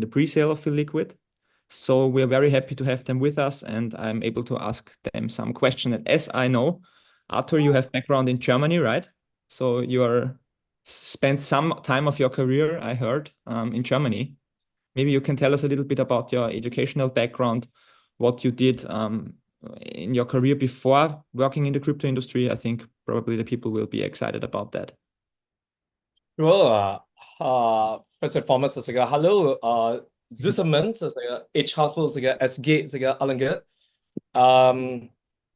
the pre-sale of the liquid. So we're very happy to have them with us, and I'm able to ask them some questions. And as I know, Arthur, you have background in Germany, right? So you are spent some time of your career, I heard, in Germany. Maybe you can tell us a little bit about your educational background, what you did in your career before working in the crypto industry. I think probably the people will be excited about that. Sure. First and foremost, hello, zusammen, ich hoffe, es geht, allen gut.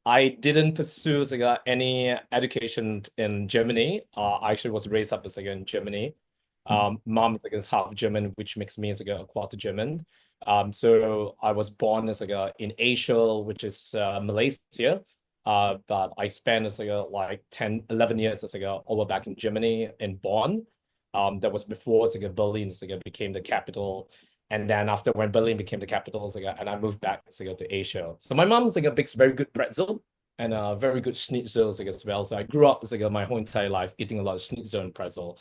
I didn't pursue any education in Germany. I actually was raised up in Germany. Mom is half German, which makes me a quarter German. So I was born in Asia, which is Malaysia. But I spent like 10, 11 years over back in Germany in Bonn. That was before Berlin became the capital. And then after when Berlin became the capital, and I moved back to Asia. So my mom's bakes very good pretzel and very good schnitzel as well. So I grew up my whole entire life eating a lot of schnitzel and pretzel.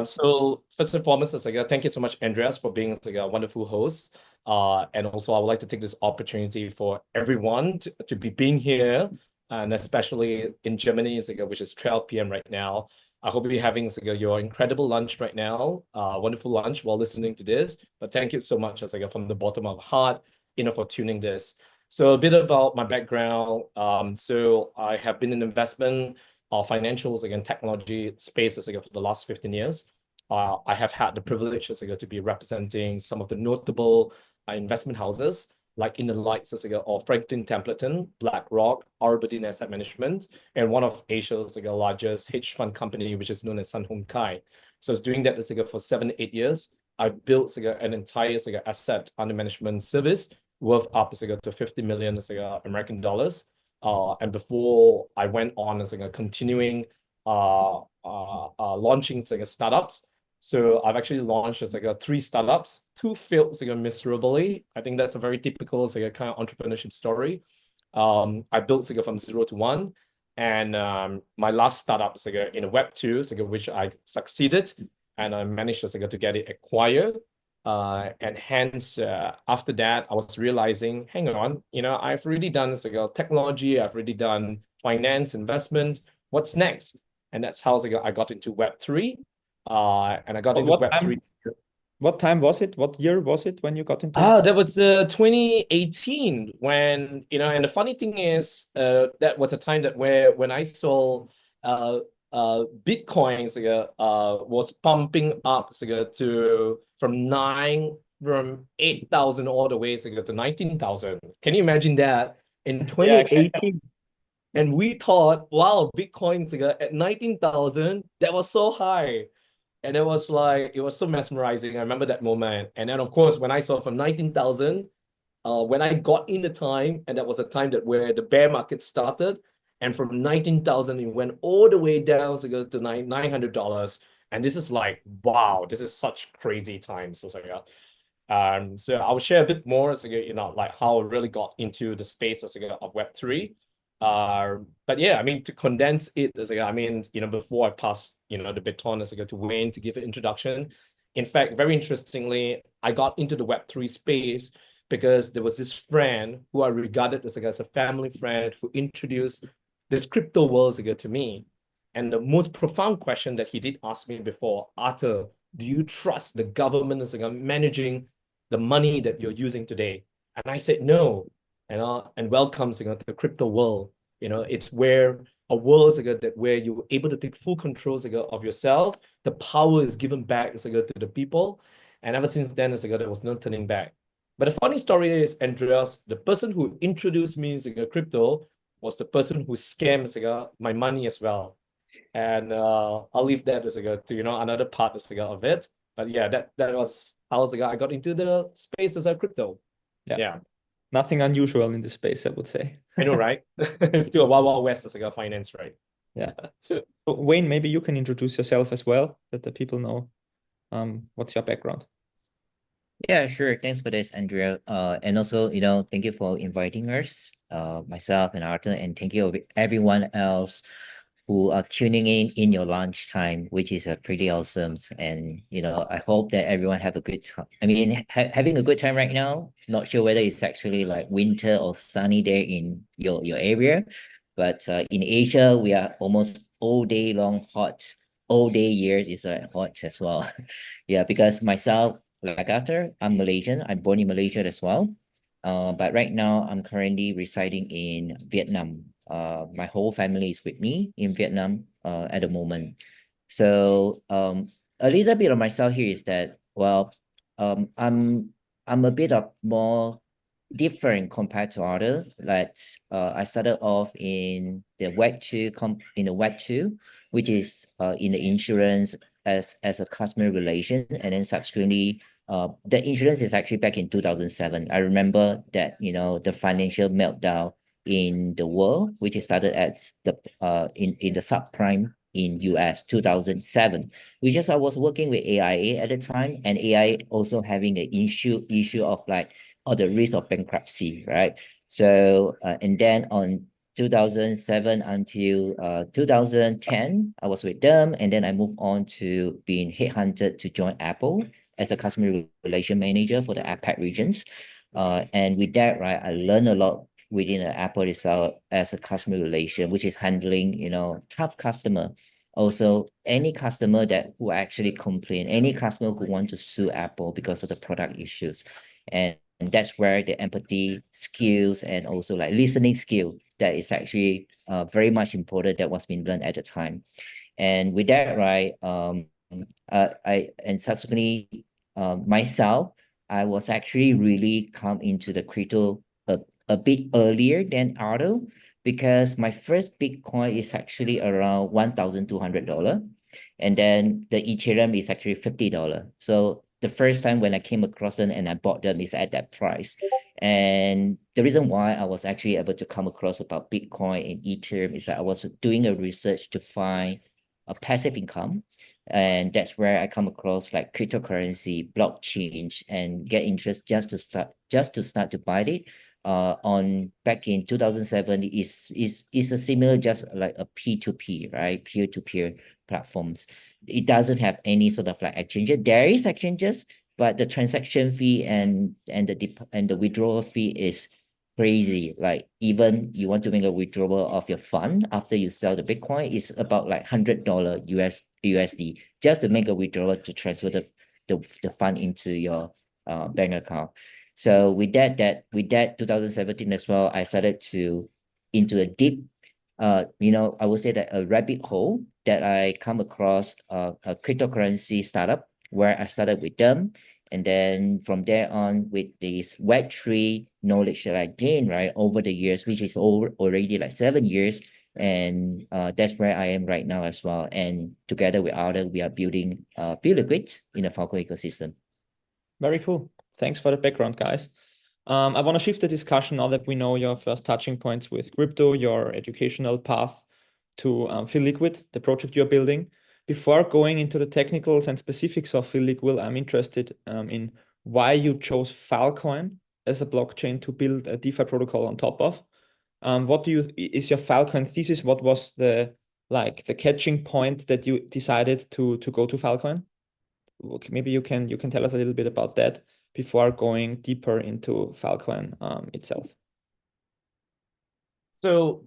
So first and foremost, thank you so much, Andreas, for being a wonderful host. And also I would like to take this opportunity for everyone to be being here, and especially in Germany, which is 12 p.m. right now. I hope you're having your incredible lunch right now, wonderful lunch while listening to this. But thank you so much from the bottom of heart, for tuning this. So a bit about my background. So I have been in investment financials and technology spaces for the last 15 years. I have had the privilege to be representing some of the notable investment houses, like in the likes of Franklin Templeton, BlackRock, Aberdeen Asset Management, and one of Asia's largest hedge fund company, which is known as Sun Hung Kai. So I was doing that for 7-8 years. I built an entire asset under management service worth up to 50 million American dollars. And before I went on as continuing launching startups. So I've actually launched as 3 startups, 2 failed miserably. I think that's a very typical kind of entrepreneurship story. I built from 0 to 1, and my last startup is in a Web2, which I succeeded, and I managed to get it acquired. And hence, after that, I was realizing, hang on, I've already done technology, I've already done finance, investment. What's next? And that's how I got into Web3. And I got into Web3. What time was it? What year was it when you got into it? That was 2018 when, and the funny thing is, that was a time that when I saw Bitcoin was pumping up from 8,000 all the way to 19,000. Can you imagine that in 2018? And we thought, wow, Bitcoin at 19,000, that was so high. And it was so mesmerizing. I remember that moment. And then, of course, when I saw from 19,000, when I got in the time, and that was the time where the bear market started, and from 19,000, it went all the way down to $900. And this is like, wow, this is such crazy times. So I'll share a bit more, like how I really got into the space of Web3. But yeah, I mean, to condense it, before I pass, the baton to Wayne to give an introduction. In fact, very interestingly, I got into the Web3 space because there was this friend who I regarded as a family friend who introduced this crypto world to me. And the most profound question that he did ask me before, Arthur, do you trust the government as managing the money that you're using today? And I said, no. And welcome to the crypto world. It's where a world where you're able to take full control of yourself. The power is given back to the people. And ever since then, there was no turning back. But the funny story is, Andreas, the person who introduced me to crypto was the person who scammed my money as well. And I'll leave that to another part of it. But yeah, that was how I got into the space of crypto. Yeah. Nothing unusual in the space, I would say. I know, right? It's still a wild west as finance, right? Yeah. So Wayne, maybe you can introduce yourself as well, that the people know what's your background. Yeah, sure. Thanks for this, Andrea. And also, thank you for inviting us, myself and Arthur, and thank you everyone else who are tuning in your lunchtime, which is pretty awesome. And I hope that everyone have a good time. I mean, having a good time right now. Not sure whether it's actually like winter or sunny there in your area, but in Asia we are almost all day long hot. All day years is hot as well. Yeah, because myself, like Arthur, I'm Malaysian. I'm born in Malaysia as well. But right now I'm currently residing in Vietnam. My whole family is with me in Vietnam at the moment. So a little bit of myself here is that, well, I'm a bit of more different compared to others. Like I started off in the Web 2, which is in the insurance as a customer relation, and then subsequently the insurance is actually back in 2007. I remember that, the financial meltdown in the world, which started at the in the subprime in US 2007, which is I was working with AIA at the time, and AIA also having an issue of like, or the risk of bankruptcy, right? So and then on 2007 until 2010, I was with them, and then I moved on to being headhunted to join Apple as a customer relation manager for the APAC regions. And with that, right, I learned a lot within the Apple itself as a customer relation, which is handling, tough customer. Also, any customer that who actually complain, any customer who want to sue Apple because of the product issues. And that's where the empathy skills and also like listening skill that is actually very much important that was being learned at the time. And with that, right, I and subsequently myself, I was actually really come into the crypto a bit earlier than Otto, because my first Bitcoin is actually around $1,200. And then the Ethereum is actually $50. So the first time when I came across them and I bought them is at that price. And the reason why I was actually able to come across about Bitcoin and Ethereum is that I was doing a research to find a passive income. And that's where I come across like cryptocurrency, blockchain, and get interest just to start to buy it. On back in 2007 is a similar, just like a P2P, right? Peer-to-peer platforms. It doesn't have any sort of like exchange. There is exchanges, but the transaction fee and the withdrawal fee is crazy. Like even you want to make a withdrawal of your fund after you sell the Bitcoin, it's about like $100 USD just to make a withdrawal to transfer the fund into your bank account. So with that 2017 as well, I started to into a deep I would say that a rabbit hole that I come across a cryptocurrency startup where I started with them. And then from there on, with this Web3 knowledge that I gained, right, over the years, which is already like 7 years. And that's where I am right now as well. And together with others, we are building Feel Liquids in the Falco ecosystem. Very cool. Thanks for the background, guys. I want to shift the discussion now that we know your first touching points with crypto, your educational path to Feel Liquid, the project you're building. Before going into the technicals and specifics of Feel Liquid, I'm interested in why you chose Filecoin as a blockchain to build a DeFi protocol on top of. What is your Filecoin thesis? What was the catching point that you decided to go to Filecoin? Okay, maybe you can tell us a little bit about that before going deeper into Filecoin itself. So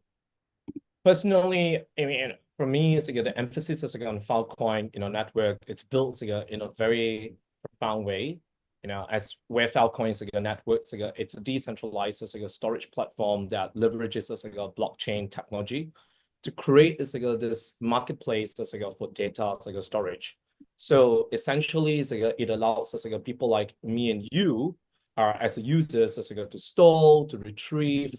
personally, I mean, for me, it's the emphasis is on Filecoin, network. It's built in a very profound way. As where Filecoin is a network, it's a decentralized storage platform that leverages blockchain technology to create this marketplace for data storage. So essentially, it allows people like me and you as users to store, to retrieve,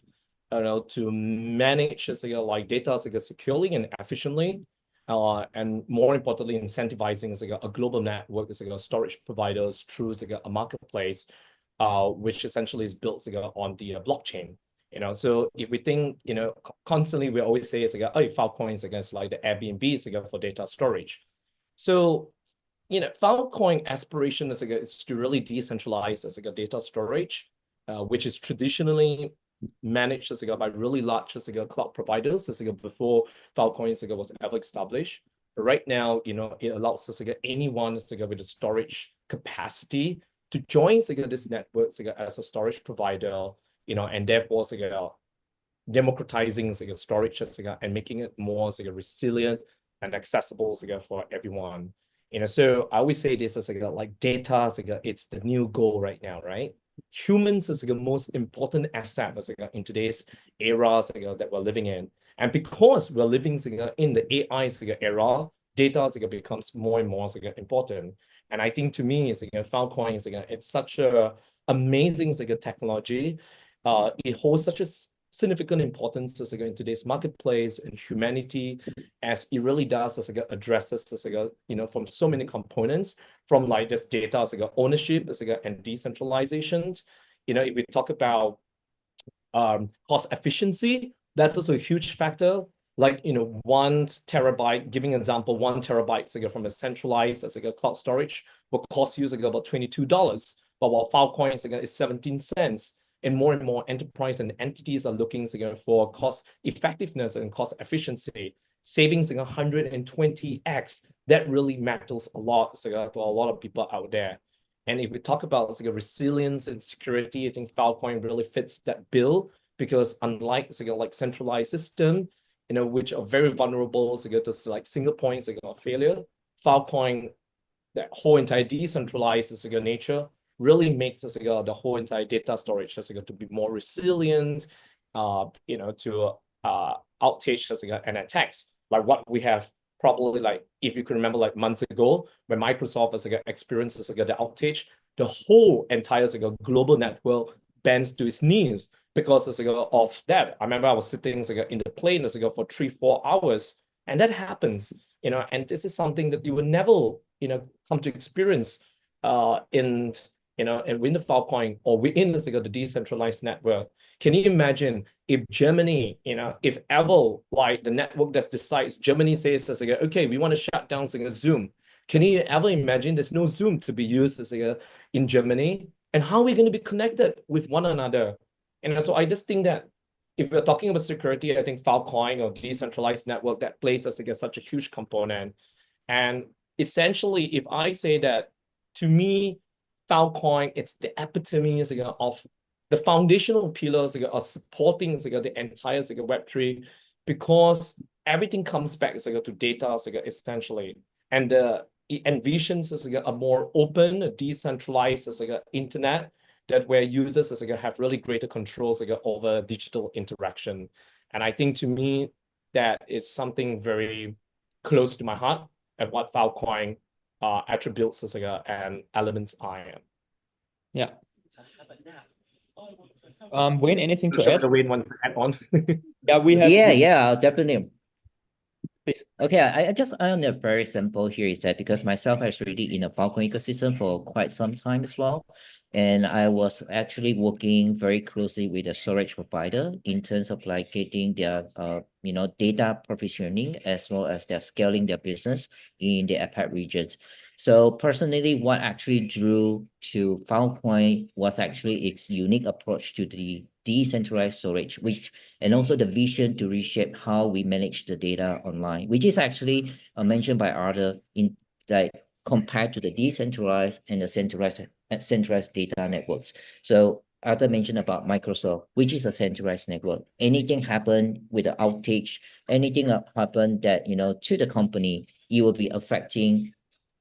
to manage like data securely and efficiently, and more importantly, incentivizing a global network storage providers through a marketplace, which essentially is built on the blockchain. So if we think, constantly we always say oh, Filecoin is like the Airbnb for data storage. So Filecoin aspiration is to really decentralize data storage, which is traditionally managed by really large cloud providers before Filecoin was ever established. But right now, it allows anyone with the storage capacity to join this network as a storage provider, and therefore democratizing storage and making it more resilient and accessible for everyone. So I always say this as like data it's the new gold right now, right? Humans is the most important asset in today's era that we're living in. And because we're living in the AI era, data becomes more and more important. And I think to me, Filecoin it's such a amazing technology. It holds such a significant importance in today's marketplace and humanity, as it really does addresses from so many components, from like this data ownership and decentralization. If we talk about cost efficiency, that's also a huge factor. Like 1 TB, giving an example, 1 TB from a centralized cloud storage will cost you about $22, but while Filecoin is 17 cents. And more enterprise and entities are looking for cost effectiveness and cost efficiency, savings 120x. That really matters a lot to a lot of people out there. And if we talk about resilience and security, I think Filecoin really fits that bill, because unlike like centralized system, which are very vulnerable to single points of failure, Filecoin, that whole entire decentralized nature, really makes the whole entire data storage to be more resilient, to outage and attacks, like what we have probably, like, if you can remember, like months ago when Microsoft experienced the outage, the whole entire global network bends to its knees because of that. I remember I was sitting in the plane for 3-4 hours, and that happens, and this is something that you will never come to experience in and within the Filecoin or within the decentralized network. Can you imagine if Germany, if ever, like the network that decides, Germany says okay, we want to shut down Zoom. Can you ever imagine there's no Zoom to be used in Germany? And how are we going to be connected with one another? And so I just think that if we're talking about security, I think Filecoin or decentralized network, that plays such a huge component. And essentially, if I say that, to me, Filecoin, it's the epitome of the foundational pillars are supporting the entire Web3, because everything comes back to data essentially, and it envisions a more open, decentralized internet that where users have really greater controls over digital interaction. And I think, to me, that is something very close to my heart and what Filecoin attributes and elements I am. Yeah. Wayne, anything to Sure, add? Wayne wants to add on. Yeah, we have. Yeah, definitely. Please. Okay, I just on a very simple here is that because myself is really in a Filecoin ecosystem for quite some time as well. And I was actually working very closely with a storage provider in terms of like getting their data provisioning, as well as their scaling their business in the APAC regions. So personally, what actually drew to Filecoin was actually its unique approach to the decentralized storage, and also the vision to reshape how we manage the data online, which is actually mentioned by Arthur in like compared to the decentralized and the centralized data networks. So Arthur mentioned about Microsoft, which is a centralized network. Anything happen with the outage, anything happen that to the company, it will be affecting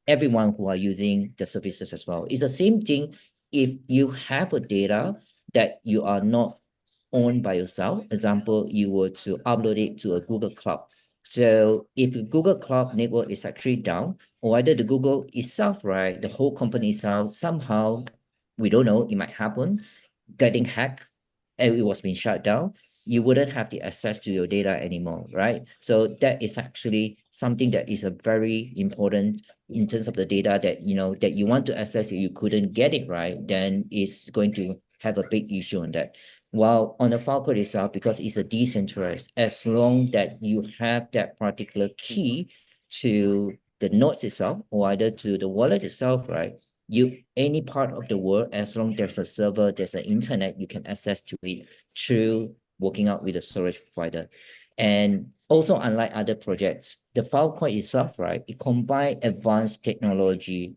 everyone who are using the services as well. It's the same thing if you have a data that you are not owned by yourself. Example, you were to upload it to a Google Cloud. So if the Google Cloud network is actually down, or either the Google itself, right, the whole company itself, somehow, we don't know, it might happen, getting hacked, and it was being shut down, you wouldn't have the access to your data anymore, right? So that is actually something that is a very important in terms of the data that that you want to access it, you couldn't get it, right? Then it's going to have a big issue on that. While on the Filecoin itself, because it's a decentralized, as long that you have that particular key to the nodes itself, or either to the wallet itself, right? any part of the world, as long there's a server, there's an internet, you can access to it through working out with a storage provider. And also, unlike other projects, the Filecoin itself, right, it combines advanced technology,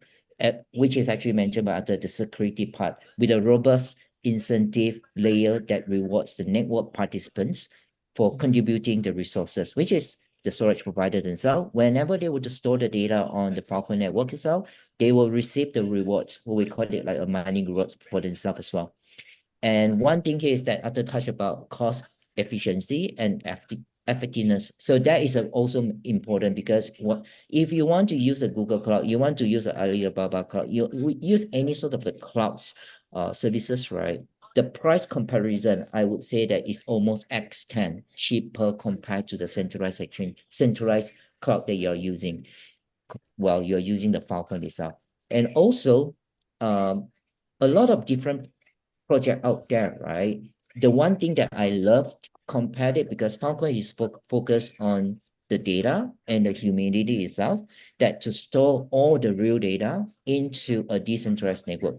which is actually mentioned by the security part, with a robust incentive layer that rewards the network participants for contributing the resources, which is the storage provider themselves. Whenever they would store the data on the Filecoin network itself, they will receive the rewards, what we call it like a mining rewards for themselves as well. And one thing here is that after touch about cost efficiency and effectiveness. So that is also important, because if you want to use a Google Cloud, you want to use an Alibaba Cloud, you use any sort of the clouds services, right? The price comparison, I would say that is almost X10 cheaper compared to the centralized cloud that you're using while you're using the Filecoin itself. And also, a lot of different project out there, right? The one thing that I loved compared it, because Filecoin is focused on the data and the humidity itself, that to store all the real data into a decentralized network.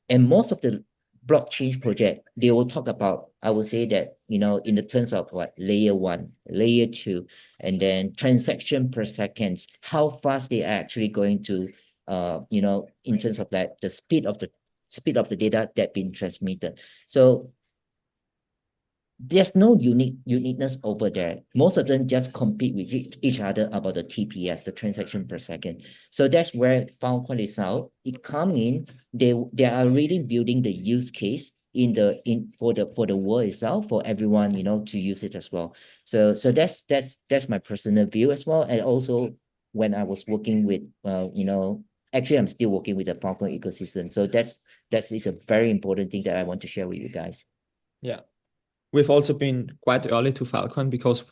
And most of the blockchain project, they will talk about, I would say that, in the terms of what, layer 1, layer 2, and then transaction per second, how fast they are actually going to, in terms of that, the speed of the data that being transmitted. So there's no uniqueness over there. Most of them just compete with each other about the TPS, the transaction per second. So that's where Filecoin is out. It come in, they are really building the use case for the world itself, for everyone, to use it as well. So that's my personal view as well. And also when I was working with actually I'm still working with the Filecoin ecosystem. So that is a very important thing that I want to share with you guys. Yeah. We've also been quite early to Filecoin because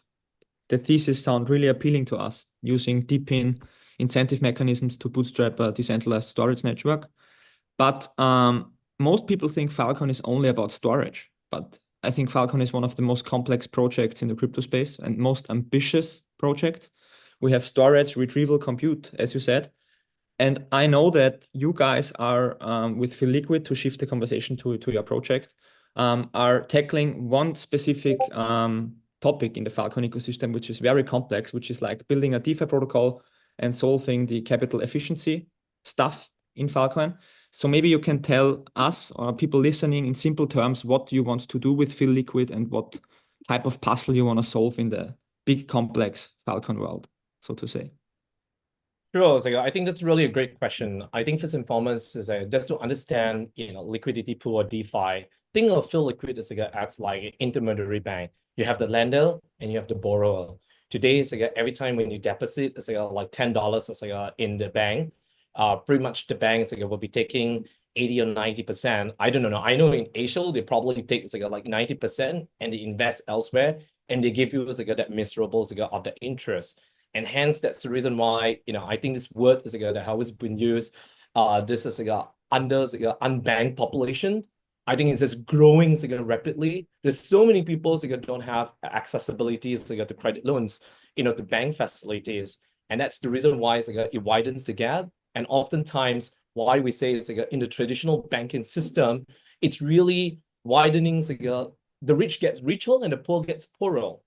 the thesis sound really appealing to us, using deep-in incentive mechanisms to bootstrap a decentralized storage network. But most people think Filecoin is only about storage. But I think Filecoin is one of the most complex projects in the crypto space and most ambitious project. We have storage, retrieval, compute, as you said. And I know that you guys are, with Feel Liquid, to shift the conversation to your project, are tackling one specific topic in the Filecoin ecosystem, which is very complex, which is like building a DeFi protocol and solving the capital efficiency stuff in Filecoin. So maybe you can tell us or people listening in simple terms what you want to do with Feel Liquid and what type of puzzle you want to solve in the big complex Filecoin world, so to say. Sure, so I think that's really a great question. I think first and foremost is just to understand, liquidity pool or DeFi. Think of Feel Liquid as like an intermediary bank. You have the lender and you have the borrower. Today, it's every time when you deposit, it's like $10 in the bank. Pretty much the bank will be taking 80 or 90%. I don't know. I know in Asia they probably take like 90% and they invest elsewhere and they give you that miserable of the interest. And hence, that's the reason why, I think this word is that has always been used. This is under unbanked population. I think it's just growing rapidly. There's so many people don't have accessibility to credit loans, to bank facilities. And that's the reason why it widens the gap. And oftentimes, why we say it's in the traditional banking system, it's really widening. The rich get richer and the poor gets poorer.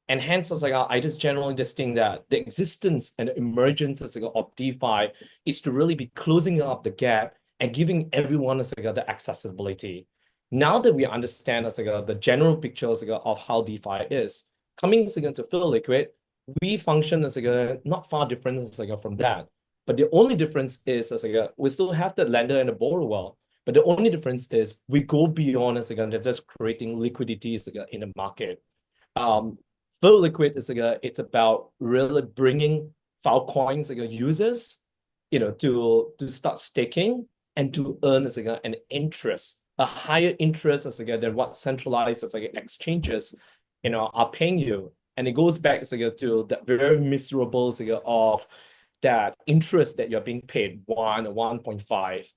And hence, I just generally just think that the existence and the emergence of DeFi is to really be closing up the gap and giving everyone the accessibility. Now that we understand the general picture of how DeFi is, coming to Feel Liquid, we function as not far different from that. But the only difference is we still have the lender and the borrower. But the only difference is we go beyond just creating liquidity in the market. Feel Liquid is it's about really bringing Filecoins users, to start staking and to earn an interest, a higher interest than what centralized exchanges, are paying you. And it goes back to that very miserable of that interest that you're being paid 1 or 1.5.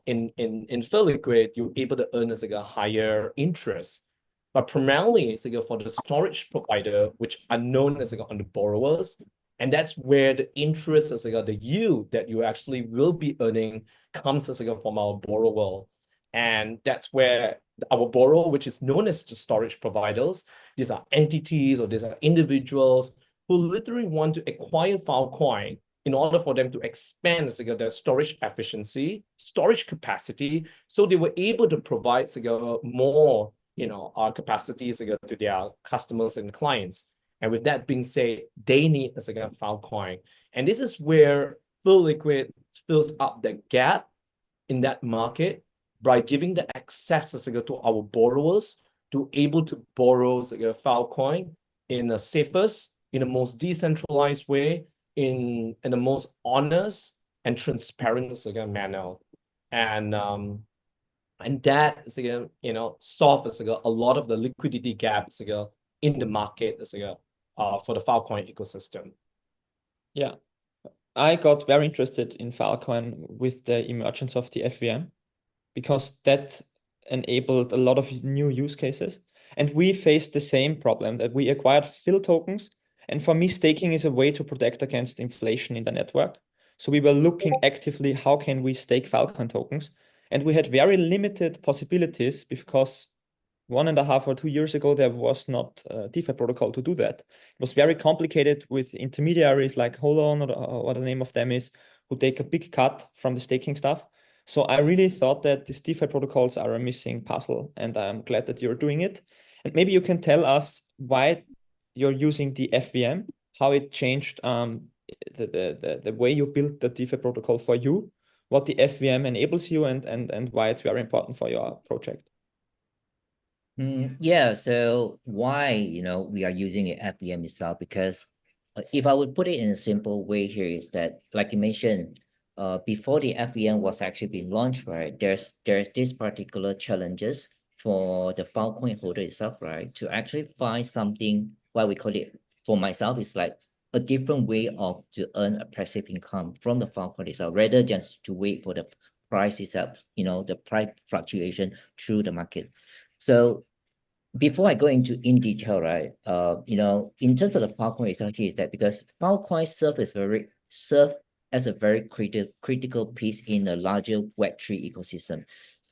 In Feel Liquid, you're able to earn a higher interest. But primarily, for the storage provider, which are known as on the borrowers, And that's where the interest, as like the yield that you actually will be earning comes as like from our borrower. And that's where our borrower, which is known as the storage providers, these are entities or these are individuals who literally want to acquire Filecoin in order for them to expand their storage efficiency, storage capacity, so they were able to provide more capacities to their customers and clients. And with that being said, they need a Filecoin. And this is where Full Liquid fills up the gap in that market by giving the access to our borrowers to able to borrow Filecoin in the safest, in the most decentralized way, in the most honest and transparent manner. And that is solves a lot of the liquidity gaps in the market for the Filecoin ecosystem. Yeah, I got very interested in Filecoin with the emergence of the FVM because that enabled a lot of new use cases. And we faced the same problem that we acquired fill tokens. And for me, staking is a way to protect against inflation in the network. So we were looking actively, how can we stake Filecoin tokens? And we had very limited possibilities because 1.5 or 2 years ago, there was not a DeFi protocol to do that. It was very complicated with intermediaries like Holon or what the name of them is, who take a big cut from the staking stuff. So I really thought that these DeFi protocols are a missing puzzle, and I'm glad that you're doing it. And maybe you can tell us why you're using the FVM, how it changed the way you built the DeFi protocol for you, what the FVM enables you, and why it's very important for your project. Yeah, so why, we are using an FVM itself, because if I would put it in a simple way here is that, like you mentioned, before the FVM was actually being launched, right, there's this particular challenges for the Filecoin holder itself, right, to actually find something, what we call it, for myself, it's like a different way of to earn a passive income from the Filecoin itself, rather just to wait for the price itself, the price fluctuation through the market. So before I go into in detail, right, in terms of the Filecoin itself, is that because Filecoin serve as a very critical piece in a larger Web3 ecosystem.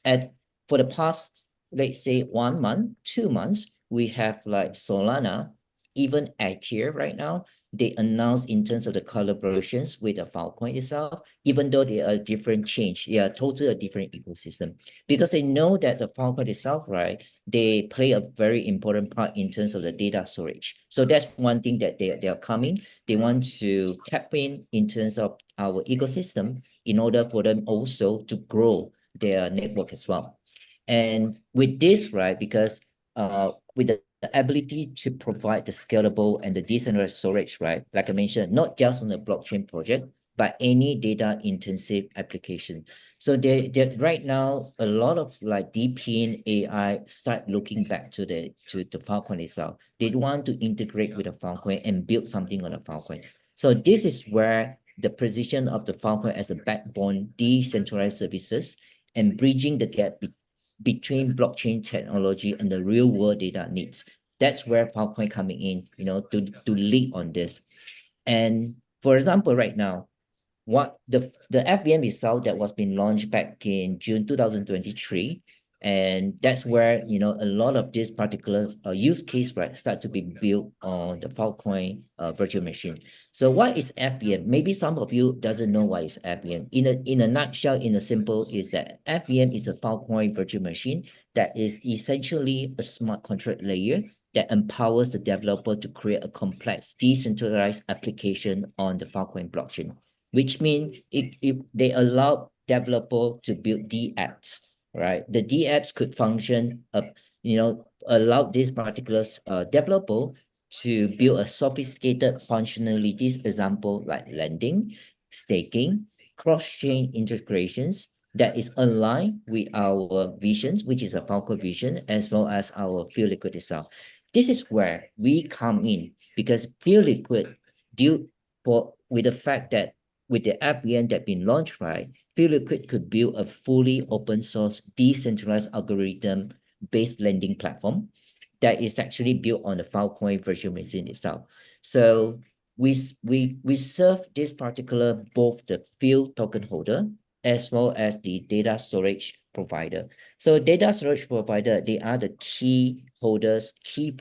And for the past, let's say 1 month, 2 months, we have like Solana, even Ethereum right now, they announced in terms of the collaborations with the Filecoin itself, even though they are a different change, they are totally a different ecosystem. Because they know that the Filecoin itself, right, they play a very important part in terms of the data storage. So that's one thing that they are coming. They want to tap in terms of our ecosystem in order for them also to grow their network as well. And with this, right, because with the ability to provide the scalable and the decentralized storage, right, like I mentioned, not just on the blockchain project, but any data intensive application. So they right now, a lot of like DeepIn AI start looking back to the Filecoin itself. They want to integrate with the Filecoin and build something on the Filecoin. So this is where the position of the Filecoin as a backbone decentralized services and bridging the gap between blockchain technology and the real world data needs. That's where Filecoin coming in, to lead on this. And for example, right now, what the FVM itself that was being launched back in June 2023, and that's where a lot of this particular use case, right, start to be built on the Filecoin virtual machine. So what is FVM? Maybe some of you doesn't know what is FVM. In a nutshell, in a simple, is that FVM is a Filecoin virtual machine that is essentially a smart contract layer that empowers the developer to create a complex decentralized application on the Filecoin blockchain, which means if they allow developer to build dApps, right? The dApps could function, allow this particular developer to build a sophisticated functionalities, example like lending, staking, cross-chain integrations that is aligned with our visions, which is a Filecoin vision, as well as our Full Liquid itself. This is where we come in, because Full Liquid, with the fact that with the FVM that been launched, right, Full Liquid could build a fully open source, decentralized algorithm-based lending platform that is actually built on the Filecoin virtual machine itself. So we serve this particular both the field token holder as well as the data storage provider. So data storage provider, they are the key holders, key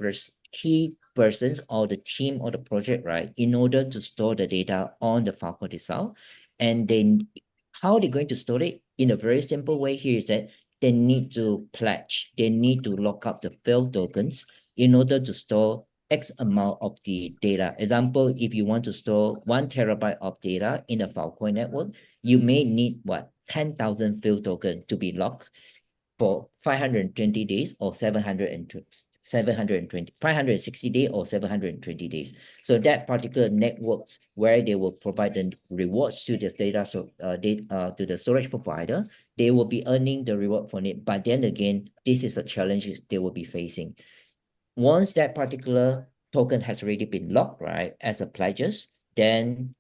persons or the team or the project, right, in order to store the data on the Filecoin itself. And then how they're going to store it in a very simple way here is that they need to pledge, they need to lock up the field tokens in order to store X amount of the data. Example, if you want to store 1 terabyte of data in a Filecoin network, you may need what, 10,000 field token to be locked for 520 days or 560 days or 720 days. So that particular networks where they will provide the rewards to the to the storage provider, they will be earning the reward for it. But then again, this is a challenge they will be facing. Once that particular token has already been locked, right, as a pledges, then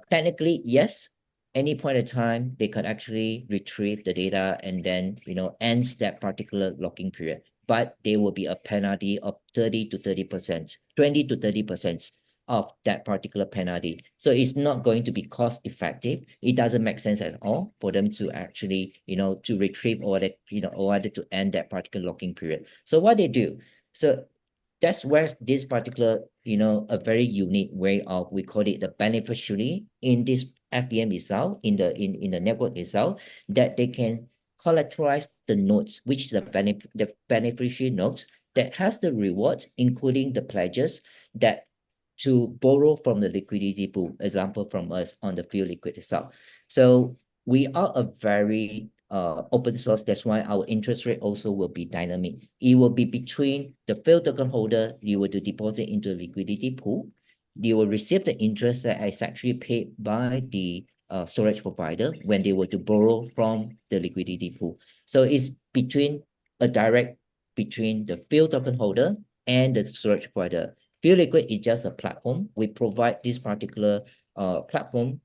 technically, yes, any point in time, they can actually retrieve the data and then, ends that particular locking period. But there will be a penalty of 30 to 30%, 20 to 30% of that particular penalty. So it's not going to be cost effective. It doesn't make sense at all for them to actually, to retrieve or that, or to end that particular locking period. So what they do, so that's where this particular, a very unique way of, we call it the beneficiary in this FPM itself, in the network itself, that they can collateralize the nodes, which is the beneficiary nodes that has the rewards, including the pledges that to borrow from the liquidity pool, example from us on the field liquid itself. So we are a very open source. That's why our interest rate also will be dynamic. It will be between the field token holder, you were to deposit into a liquidity pool, you will receive the interest that is actually paid by the storage provider when they were to borrow from the liquidity pool. So it's between the field token holder and the storage provider. Field Liquid is just a platform. We provide this particular platform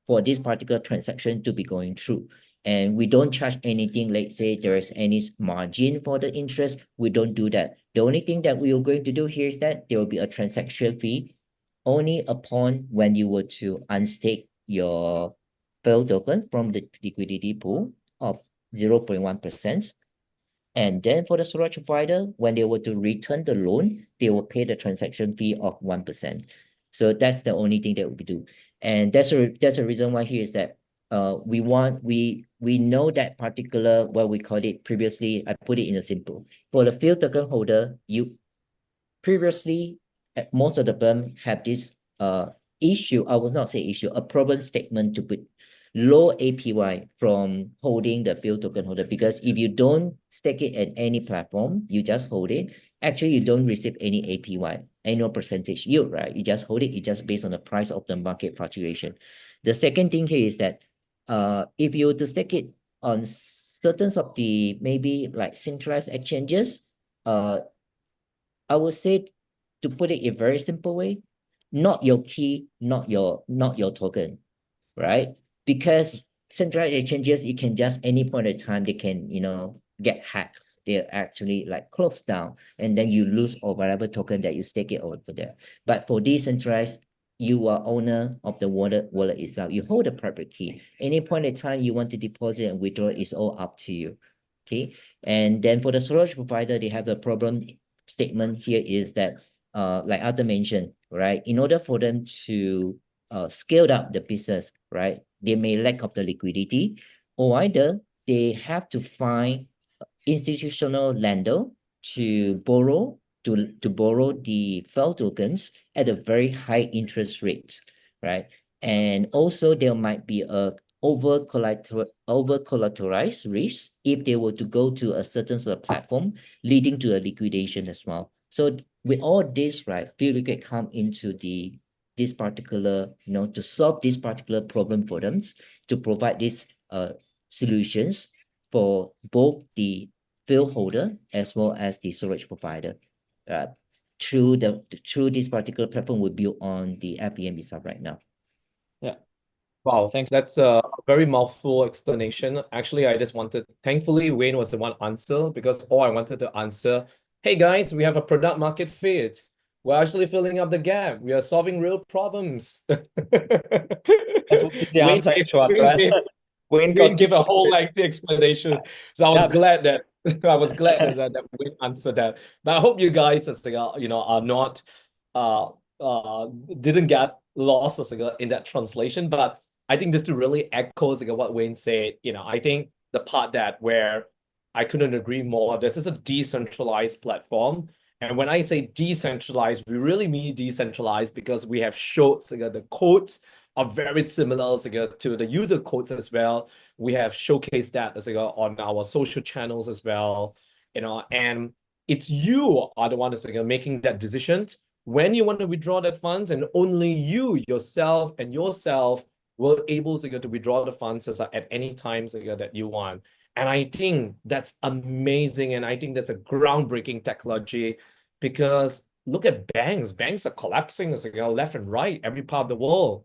for this particular transaction to be going through. And we don't charge anything, let's say there is any margin for the interest. We don't do that. The only thing that we are going to do here is that there will be a transaction fee only upon when you were to unstake your field token from the liquidity pool of 0.1%. And then for the storage provider, when they were to return the loan, they will pay the transaction fee of 1%. So that's the only thing that we do. And that's a reason why here is that we know that particular, what we called it previously, I put it in a simple. For the field token holder, you previously, most of the firm have this issue, I will not say issue, a problem statement to put low APY from holding the field token holder, because if you don't stake it at any platform, you just hold it, actually you don't receive any APY, annual percentage yield, right? You just hold it, it's just based on the price of the market fluctuation. The second thing here is that if you were to stake it on certain of the maybe like centralized exchanges, I would say, to put it in a very simple way, not your key, not your token, right? Because centralized exchanges, you can just any point in time, they can, get hacked. They're actually like closed down, and then you lose or whatever token that you stake it over there. But for decentralized, you are owner of the wallet itself. You hold the private key. Any point in time you want to deposit and withdraw is all up to you. Okay. And then for the storage provider, they have the problem statement here is that, like Arthur mentioned, right? In order for them to scale up the business, right? They may lack of the liquidity, or either they have to find institutional lender to borrow the FEL tokens at a very high interest rate, right? And also there might be a over collateralized risk if they were to go to a certain sort of platform, leading to a liquidation as well. So with all this, right, Field Liquid come into this particular, to solve this particular problem for them, to provide these solutions for both the field holder as well as the storage provider. Through this particular platform we built on the FPM itself right now. Yeah. Wow, thanks. That's a very mouthful explanation. Actually, thankfully, Wayne was the one answer, because all I wanted to answer, hey guys, we have a product market fit. We're actually filling up the gap. We are solving real problems. That would be the Wayne answer in gave, short, Wayne right? gave, Wayne Wayne got gave a whole the lengthy explanation. So I was yeah, glad that that Wayne answered that. But I hope you guys are not uh didn't get lost in that translation. But I think this really echoes what Wayne said. I think the part that where I couldn't agree more. This is a decentralized platform. And when I say decentralized, we really mean decentralized because we have showed the codes are very similar to the user codes as well. We have showcased that on our social channels as well, and it's you are the one that's making that decision when you want to withdraw that funds, and only you yourself will able to withdraw the funds at any time that you want. And I think that's amazing. And I think that's a groundbreaking technology because look at banks. Banks are collapsing left and right, every part of the world.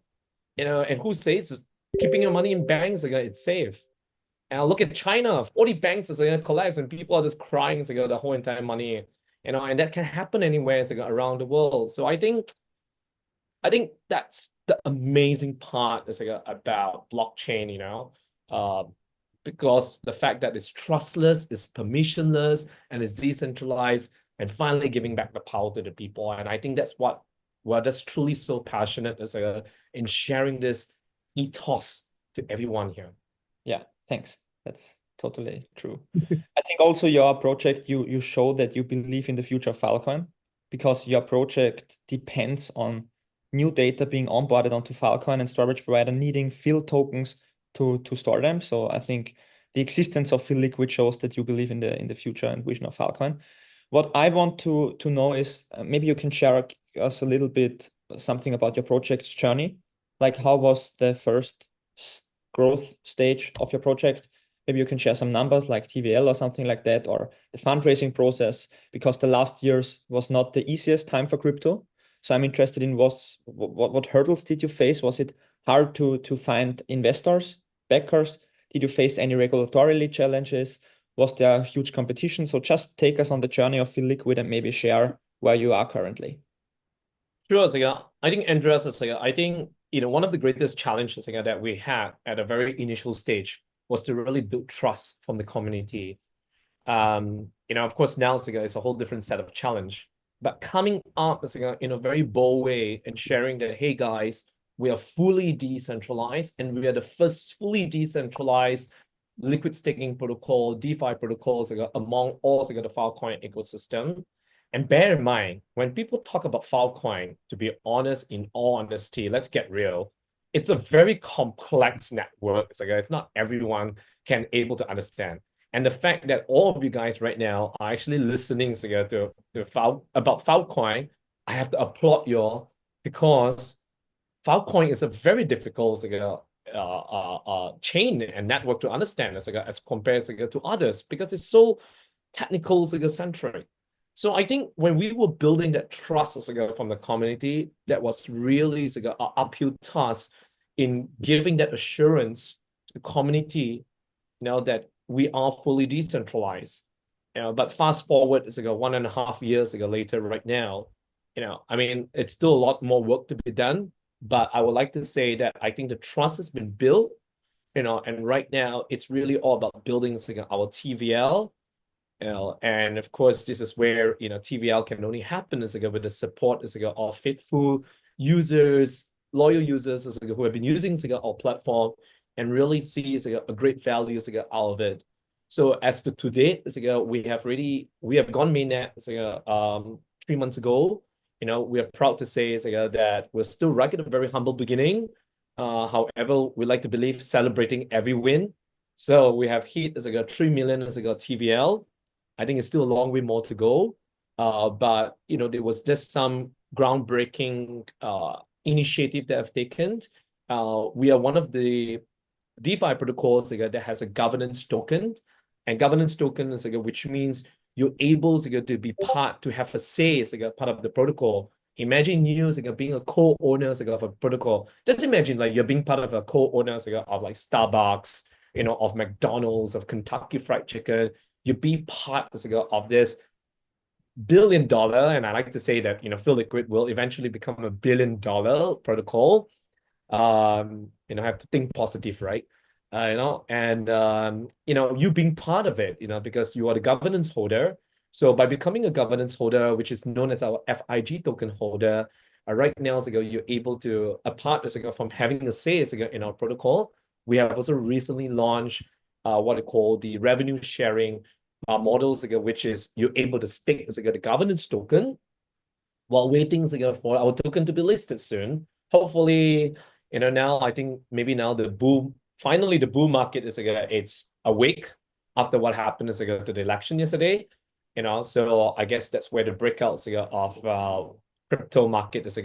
And who says keeping your money in banks it's safe? And look at China, 40 banks is going to collapse and people are just crying the whole entire money. And that can happen anywhere around the world. So I think that's the amazing part about blockchain, uh, because the fact that it's trustless, it's permissionless, and it's decentralized, and finally giving back the power to the people. And I think that's what we're just truly so passionate in sharing this ethos to everyone here. yeah, thanks. That's totally true. I think also your project, you show that you believe in the future of Filecoin because your project depends on new data being onboarded onto Filecoin and storage provider needing field tokens to store them. So I think the existence of Field Liquid shows that you believe in the future and vision of Filecoin. What I want to know is maybe you can share us a little bit something about your project's journey. Like how was the first growth stage of your project? Maybe you can share some numbers like TVL or something like that, or the fundraising process, because the last years was not the easiest time for crypto. So I'm interested in what hurdles did you face? Was it hard to find investors, backers? Did you face any regulatory challenges? Was there huge competition? So just take us on the journey of Feel Liquid and maybe share where you are currently. Sure, I think Andreas I think one of the greatest challenges that we had at a very initial stage was to really build trust from the community. Of course now it's a whole different set of challenge. But coming up in a very bold way and sharing that, hey guys, we are fully decentralized and we are the first fully decentralized liquid staking protocol, DeFi protocols among all the Filecoin ecosystem. And bear in mind, when people talk about Filecoin, to be honest, in all honesty, let's get real, it's a very complex network. It's not everyone can able to understand. And the fact that all of you guys right now are actually listening about Filecoin, I have to applaud you all because Filecoin is a very difficult chain and network to understand as compared to others because it's so technical centric. So I think when we were building that trust from the community, that was really an uphill task in giving that assurance to the community, that we are fully decentralized. But fast forward 1.5 years later, right now, I mean, it's still a lot more work to be done. But I would like to say that I think the trust has been built, and right now it's really all about building our TVL. And of course, this is where TVL can only happen with the support of faithful users, loyal users who have been using our platform and really see a great value out of it. So as to date, we have gone mainnet 3 months ago. We are proud to say that we're still right at a very humble beginning. However, we like to believe celebrating every win. So we have hit 3 million TVL. I think it's still a long way more to go. But there was just some groundbreaking initiative that I've taken. We are one of the DeFi protocols that has a governance token, and governance token is which means you're able to be part to have a say as part of the protocol. Imagine you being a co-owner of a protocol. Just imagine like you're being part of a co-owner of like Starbucks, of McDonald's, of Kentucky Fried Chicken. You be part of this billion and I like to say that, Phil Liquid will eventually become a $1 billion protocol. Have to think positive, right? And you being part of it, because you are the governance holder. So by becoming a governance holder, which is known as our FIG token holder, right now, you're able to, apart from having a say in our protocol, we have also recently launched what I call the revenue sharing models, which is you're able to stake the governance token while waiting for our token to be listed soon. Hopefully, now I think maybe now finally the bull market is it's awake after what happened to the election yesterday. So I guess that's where the breakouts of crypto market is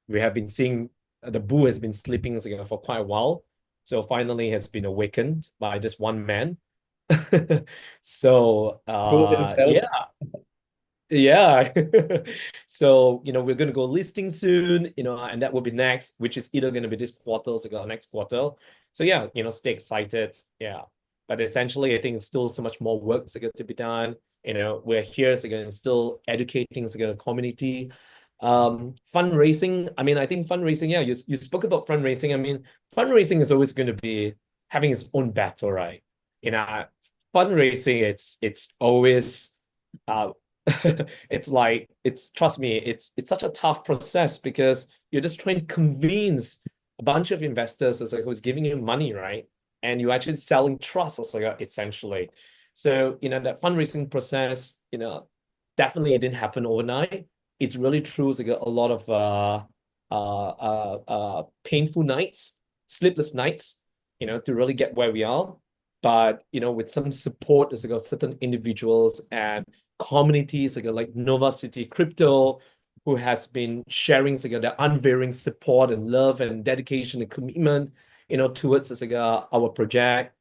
we have been seeing the bull has been sleeping for quite a while. So finally has been awakened by this one man. So yeah. Yeah. So, we're going to go listing soon, and that will be next, which is either going to be this quarter or next quarter. So yeah, stay excited. Yeah. But essentially, I think it's still so much more work to be done. We're here still educating the community. Fundraising, I think fundraising, yeah, you spoke about fundraising. Fundraising is always going to be having its own battle, right? Fundraising, it's always trust me, it's such a tough process because you're just trying to convince a bunch of investors who's giving you money, right? And you're actually selling trust essentially. So, that fundraising process, definitely it didn't happen overnight. It's really true. A lot of painful nights, sleepless nights, to really get where we are. But, with some support, certain individuals and communities like NovaCityCrypto, who has been sharing their unwavering support and love and dedication and commitment, towards our project.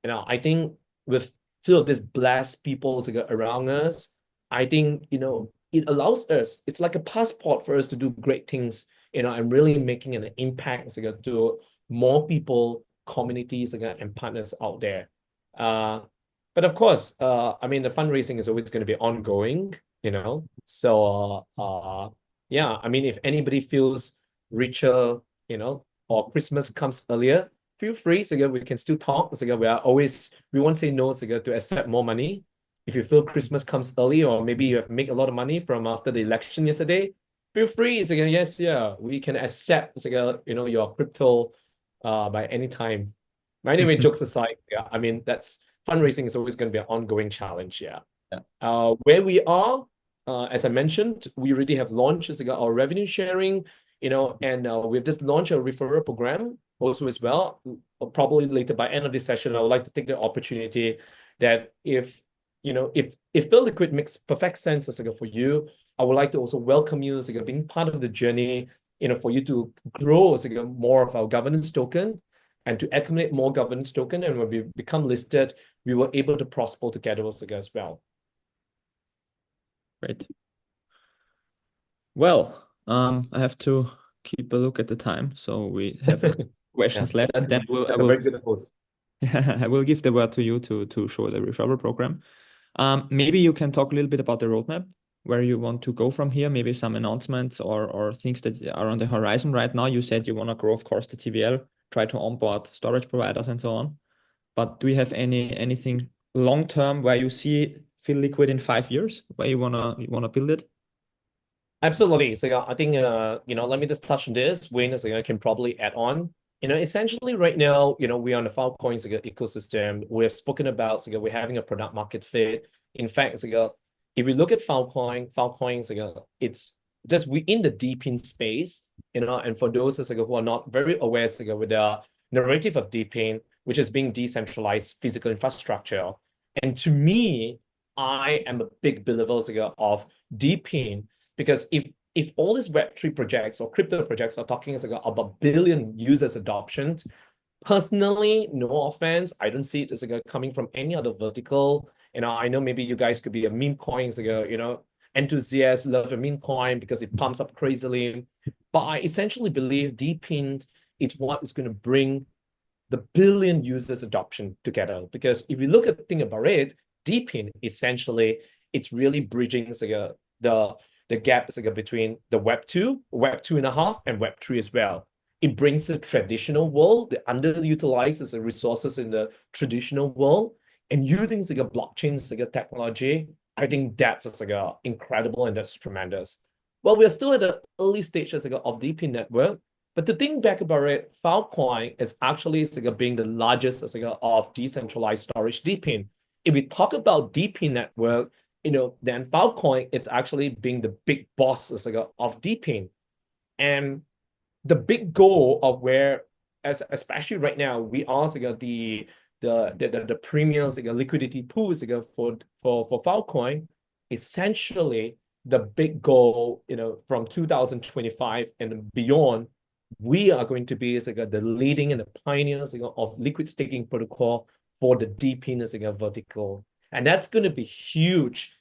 I think with feel this blessed people around us, I think it allows us. It's like a passport for us to do great things. And really making an impact to more people, communities and partners out there. But of course, the fundraising is always going to be ongoing, So, yeah, if anybody feels richer, or Christmas comes earlier, feel free. So we can still talk. So we won't say no. To accept more money. If you feel Christmas comes early, or maybe you have made a lot of money from after the election yesterday, feel free. So yes, yeah, we can accept. Your crypto, by any time. But anyway, jokes aside, yeah, that's fundraising is always going to be an ongoing challenge. Yeah. Where we are, as I mentioned, we already have launched our revenue sharing, and we've just launched a referral program also as well. Probably later by end of this session, I would like to take the opportunity that if Phil Liquid makes perfect sense for you, I would like to also welcome you being part of the journey, for you to grow more of our governance token and to accumulate more governance token. And when we become listed, we were able to prosper together as well. Great. Well, I have to keep a look at the time, so we have questions left. And then I will very good host. I will give the word to you to show the referral program. Maybe you can talk a little bit about the roadmap, where you want to go from here, maybe some announcements or things that are on the horizon right now. You said you want to grow, of course, the TVL, try to onboard storage providers and so on. But do you have anything long term where you see Phil Liquid in 5 years, where you wanna build it? Absolutely. So I think let me just touch on this. Wayne can probably add on. Essentially right now, we're on the Filecoin ecosystem. We have spoken about we're having a product market fit. In fact, if we look at Filecoin, it's just we in the DePIN space, and for those who are not very aware with the narrative of DePIN, which is being decentralized physical infrastructure. And to me, I am a big believer of DePIN, because if all these Web3 projects or crypto projects are talking about billion users adoption, personally, no offense, I don't see it as coming from any other vertical. I know maybe you guys could be a meme coin, enthusiasts love a meme coin because it pumps up crazily. But I essentially believe DePIN is what is going to bring the billion users adoption together. Because if you think about it, DePIN essentially it's really bridging the gap between the Web 2, Web 2.5, and Web 3 as well. It brings the traditional world, the underutilized resources in the traditional world, and using blockchain technology. I think that's incredible and that's tremendous. Well, we're still at the early stages of DP network, but to think back about it, Filecoin is actually being the largest of decentralized storage DP. If we talk about DP network, then Filecoin it's actually being the big boss of DP. And the big goal of where, especially right now, we are the premium liquidity pools for Filecoin. Essentially, the big goal, from 2025 and beyond, we are going to be the leading and the pioneers of liquid staking protocol for the DP vertical. And that's going to be huge,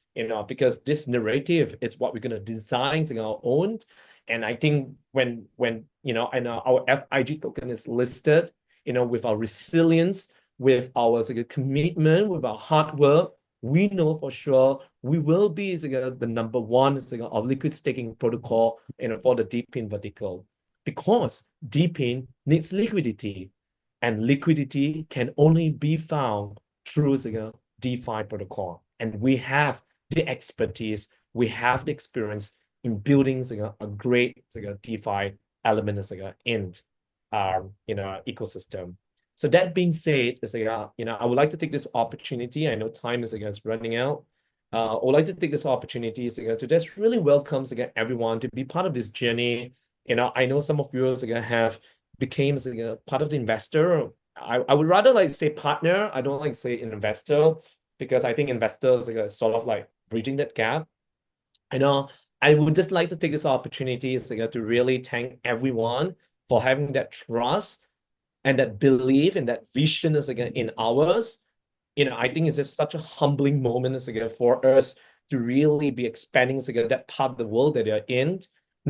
because this narrative is what we're going to design our own. And I think when and our FIG token is listed, with our resilience, with our commitment, with our hard work, we know for sure we will be the number one of liquid staking protocol for the DePIN vertical, because DePIN needs liquidity, and liquidity can only be found through DeFi protocol. And we have the expertise, we have the experience in building a great DeFi element in our ecosystem. So that being said, I would like to take this opportunity. I know time is running out. I would like to take this opportunity to just really welcome everyone to be part of this journey. I know some of you have became part of the investor. I would rather like say partner. I don't like say investor, because I think investors are sort of like bridging that gap. I would just like to take this opportunity to really thank everyone for having that trust and that belief and that vision in ours. I think it's just such a humbling moment for us to really be expanding that part of the world that they're in.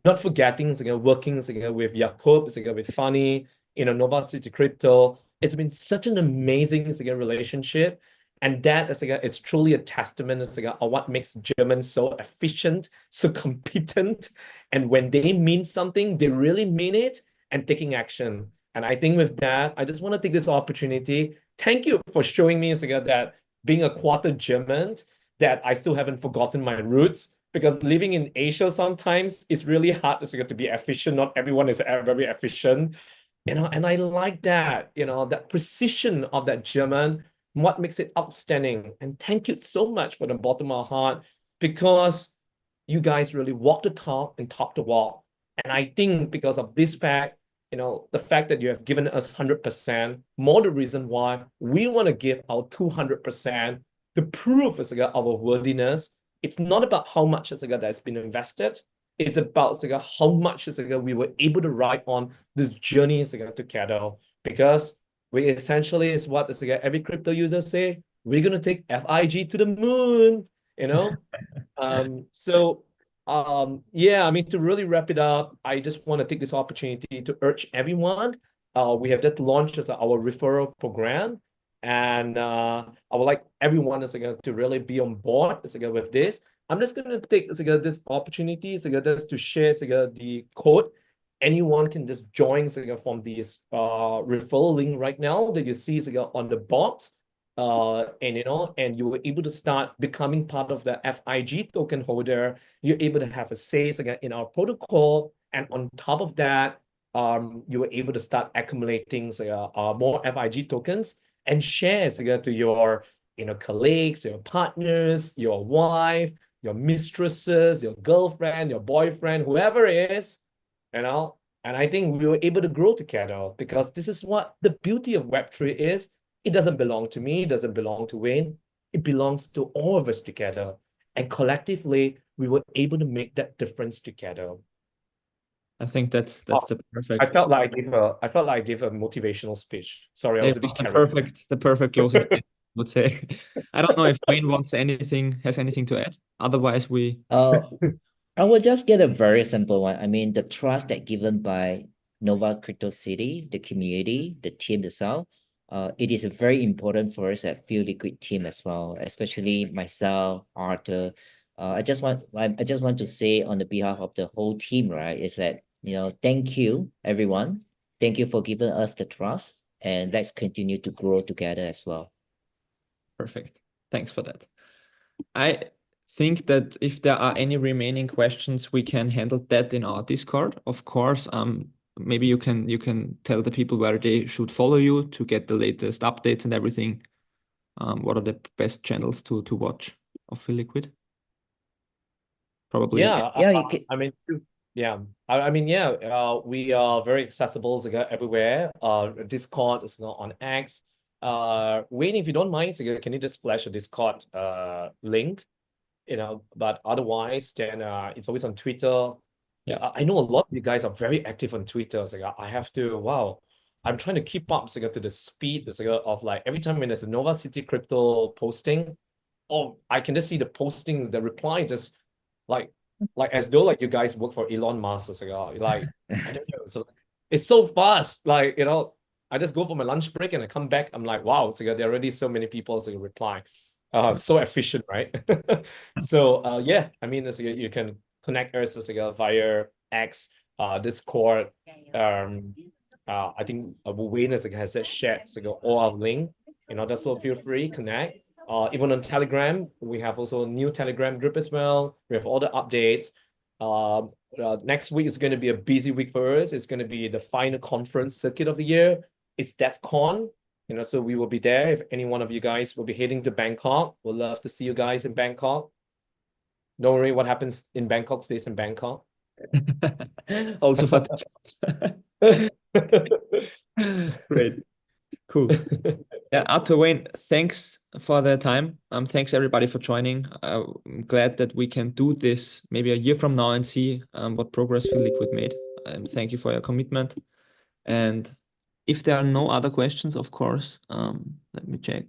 Not forgetting working with Jakob, with Fanny, NovaCityCrypto. It's been such an amazing relationship. And that is truly a testament of what makes Germans so efficient, so competent. And when they mean something, they really mean it and taking action. And I think with that, I just want to take this opportunity. Thank you for showing me that being a quarter German, that I still haven't forgotten my roots, because living in Asia sometimes it's really hard to be efficient. Not everyone is very efficient, and I like that, that precision of that German, what makes it outstanding. And thank you so much for the bottom of my heart, because you guys really walk the talk and talk the walk. And I think because of this fact, the fact that you have given us 100%, more the reason why we want to give our 200% to prove our worthiness. It's not about how much that's been invested. It's about how much we were able to ride on this journey together. Because we essentially is what every crypto user say, we're going to take FIG to the moon, yeah, I mean, to really wrap it up, I just want to take this opportunity to urge everyone. We have just launched our referral program, and I would like everyone to really be on board with this. I'm just going to take this opportunity just to share the code. Anyone can just join from this referral link right now that you see on the box. And you were able to start becoming part of the FIG token holder. You're able to have a say in our protocol, and on top of that, you were able to start accumulating more FIG tokens and share to your colleagues, your partners, your wife, your mistresses, your girlfriend, your boyfriend, whoever it is, And I think we were able to grow together, because this is what the beauty of Web3 is. It doesn't belong to me, it doesn't belong to Wayne. It belongs to all of us together. And collectively, we were able to make that difference together. I think that's the perfect. I felt like I gave a motivational speech. Sorry, I was a bit carried. The perfect closing statement, I would say. I don't know if Wayne has anything to add. Otherwise, we. I will just get a very simple one. I mean, the trust that given by Nova Crypto City, the community, the team itself, it is very important for us at Feel Liquid team as well, especially myself, Arthur. I just want to say on the behalf of the whole team, right, is that, thank you, everyone. Thank you for giving us the trust, and let's continue to grow together as well. Perfect. Thanks for that. I think that if there are any remaining questions, we can handle that in our Discord. Of course, maybe you can tell the people where they should follow you to get the latest updates and everything. What are the best channels to watch of Feel Liquid? Probably. Yeah, You can, I mean, yeah, we are very accessible everywhere. Discord is on X. Wayne, if you don't mind, can you just flash a Discord link? But otherwise, then it's always on Twitter. Yeah. I know a lot of you guys are very active on Twitter. So I have to, wow, I'm trying to keep up to the speed of like every time when there's a NovaCityCrypto posting, oh, I can just see the posting, the reply just like as though like you guys work for Elon Musk. Like I don't know. So it's so fast. Like, I just go for my lunch break and I come back. I'm like, wow, there are already so many people reply. So efficient, right? So yeah, I mean, you can connect us via X, Discord. I think Wayne has that shared all our link. That's so feel free connect. Even on Telegram, we have also a new Telegram group as well. We have all the updates. Next week is going to be a busy week for us. It's going to be the final conference circuit of the year. It's DEF CON. So we will be there. If any one of you guys will be heading to Bangkok, we'll love to see you guys in Bangkok. Don't worry, what happens in Bangkok stays in Bangkok. Also for great. Cool. Yeah, Arthur, Wayne, thanks for the time. Thanks everybody for joining. I'm glad that we can do this maybe a year from now and see what progress Feel Liquid made. Thank you for your commitment. And if there are no other questions, of course, let me check.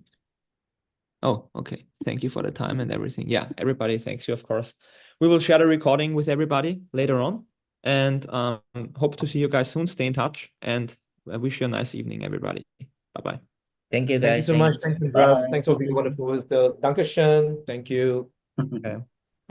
Oh, okay. Thank you for the time and everything. Yeah, everybody, thanks you, of course. We will share the recording with everybody later on, and hope to see you guys soon. Stay in touch, and I wish you a nice evening, everybody. Bye-bye. thank you, Thank you guys. so much. Thanks, Andreas. Thanks for being wonderful. Dankeschön. Thank you. Okay.